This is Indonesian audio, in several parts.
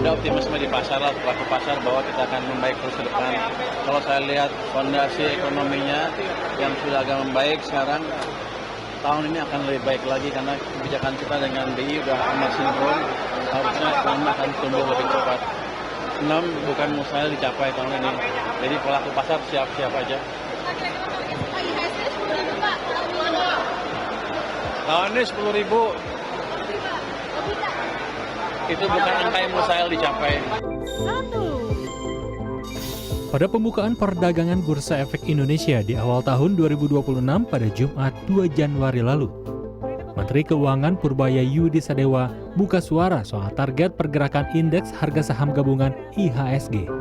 ada optimisme di pasar lah, pelaku pasar bahwa kita akan membaik terus ke depan. Kalau saya lihat fondasi ekonominya yang sudah agak membaik sekarang, tahun ini akan lebih baik lagi karena kebijakan kita dengan BI sudah amat sinkron, harusnya ekonomi akan tumbuh lebih cepat. 6 bukan mustahil dicapai tahun ini, jadi pelaku pasar siap-siap aja. Tahun ini 10.000, itu bukan angka yang mustahil dicapai. Pada pembukaan perdagangan Bursa Efek Indonesia di awal tahun 2026 pada Jumat 2 Januari lalu, Menteri Keuangan Purbaya Yudi Sadewa buka suara soal target pergerakan indeks harga saham gabungan IHSG.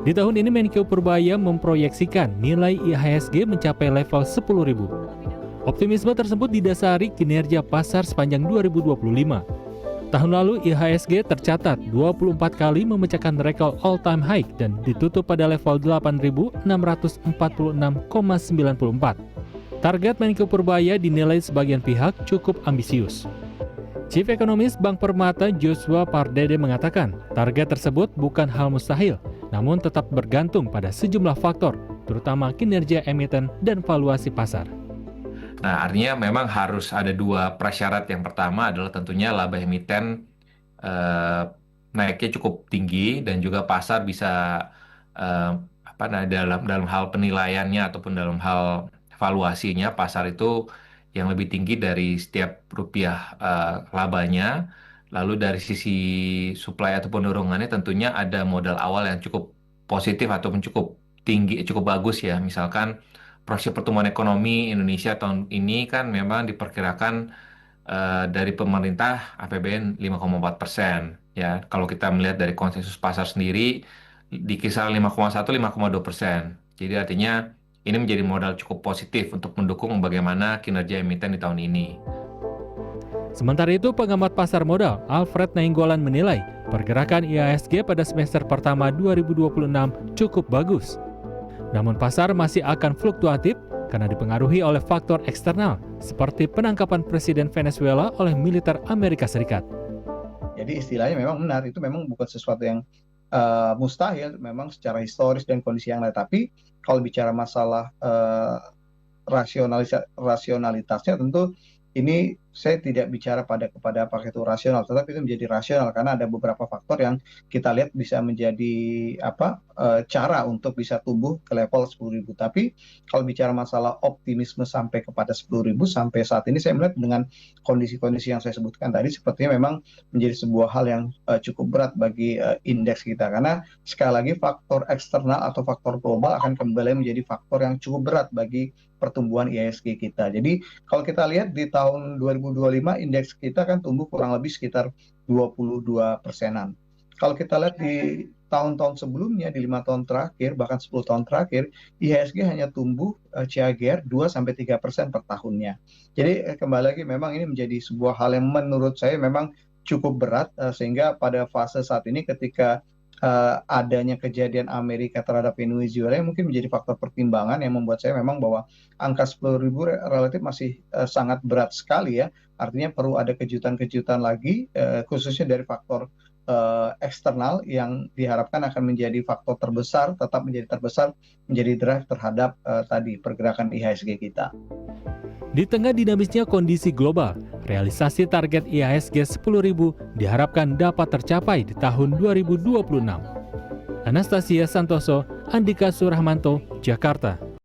Di tahun ini Menko Purbaya memproyeksikan nilai IHSG mencapai level 10.000. Optimisme tersebut didasari kinerja pasar sepanjang 2025. Tahun lalu IHSG tercatat 24 kali memecahkan rekor all-time high dan ditutup pada level 8.646,94. Target Menko Purbaya dinilai sebagian pihak cukup ambisius. Chief Economist Bank Permata Joshua Pardede mengatakan target tersebut bukan hal mustahil, namun tetap bergantung pada sejumlah faktor, terutama kinerja emiten dan valuasi pasar. Nah, artinya memang harus ada dua prasyarat. Yang pertama adalah tentunya laba emiten naiknya cukup tinggi dan juga pasar bisa dalam hal penilaiannya ataupun dalam hal valuasinya pasar itu yang lebih tinggi dari setiap rupiah labanya. Lalu dari sisi supply ataupun dorongannya tentunya ada modal awal yang cukup positif ataupun cukup tinggi, cukup bagus ya. Misalkan proyeksi pertumbuhan ekonomi Indonesia tahun ini kan memang diperkirakan dari pemerintah APBN 5,4%. Ya, kalau kita melihat dari konsensus pasar sendiri di kisaran 5,1-5,2%. Jadi artinya ini menjadi modal cukup positif untuk mendukung bagaimana kinerja emiten di tahun ini. Sementara itu, pengamat pasar modal Alfred Nainggolan menilai pergerakan IHSG pada semester pertama 2026 cukup bagus. Namun pasar masih akan fluktuatif karena dipengaruhi oleh faktor eksternal seperti penangkapan Presiden Venezuela oleh militer Amerika Serikat. Jadi istilahnya memang benar, itu memang bukan sesuatu yang mustahil, memang secara historis dan kondisi yang lain. Tapi kalau bicara masalah rasionalitasnya, tentu ini saya tidak bicara kepada apakah itu rasional, tetapi itu menjadi rasional karena ada beberapa faktor yang kita lihat bisa menjadi cara untuk bisa tumbuh ke level 10.000. Tapi kalau bicara masalah optimisme sampai kepada 10.000 sampai saat ini saya melihat dengan kondisi-kondisi yang saya sebutkan tadi sepertinya memang menjadi sebuah hal yang cukup berat bagi indeks kita, karena sekali lagi faktor eksternal atau faktor global akan kembali menjadi faktor yang cukup berat bagi pertumbuhan IHSG kita. Jadi kalau kita lihat di tahun 2025 indeks kita kan tumbuh kurang lebih sekitar 22%-an. Kalau kita lihat di tahun-tahun sebelumnya, di 5 tahun terakhir, bahkan 10 tahun terakhir, IHSG hanya tumbuh CAGR 2-3% per tahunnya. Jadi kembali lagi memang ini menjadi sebuah hal yang menurut saya memang cukup berat, sehingga pada fase saat ini ketika adanya kejadian Amerika terhadap Venezuela yang mungkin menjadi faktor pertimbangan yang membuat saya memang bahwa angka 10.000 relatif masih sangat berat sekali ya. Artinya perlu ada kejutan-kejutan lagi khususnya dari faktor eksternal yang diharapkan akan menjadi faktor terbesar, tetap menjadi terbesar, menjadi drive terhadap tadi pergerakan IHSG kita. Di tengah dinamisnya kondisi global, realisasi target IHSG 10.000 diharapkan dapat tercapai di tahun 2026. Anastasia Santoso, Andika Suramanto, Jakarta.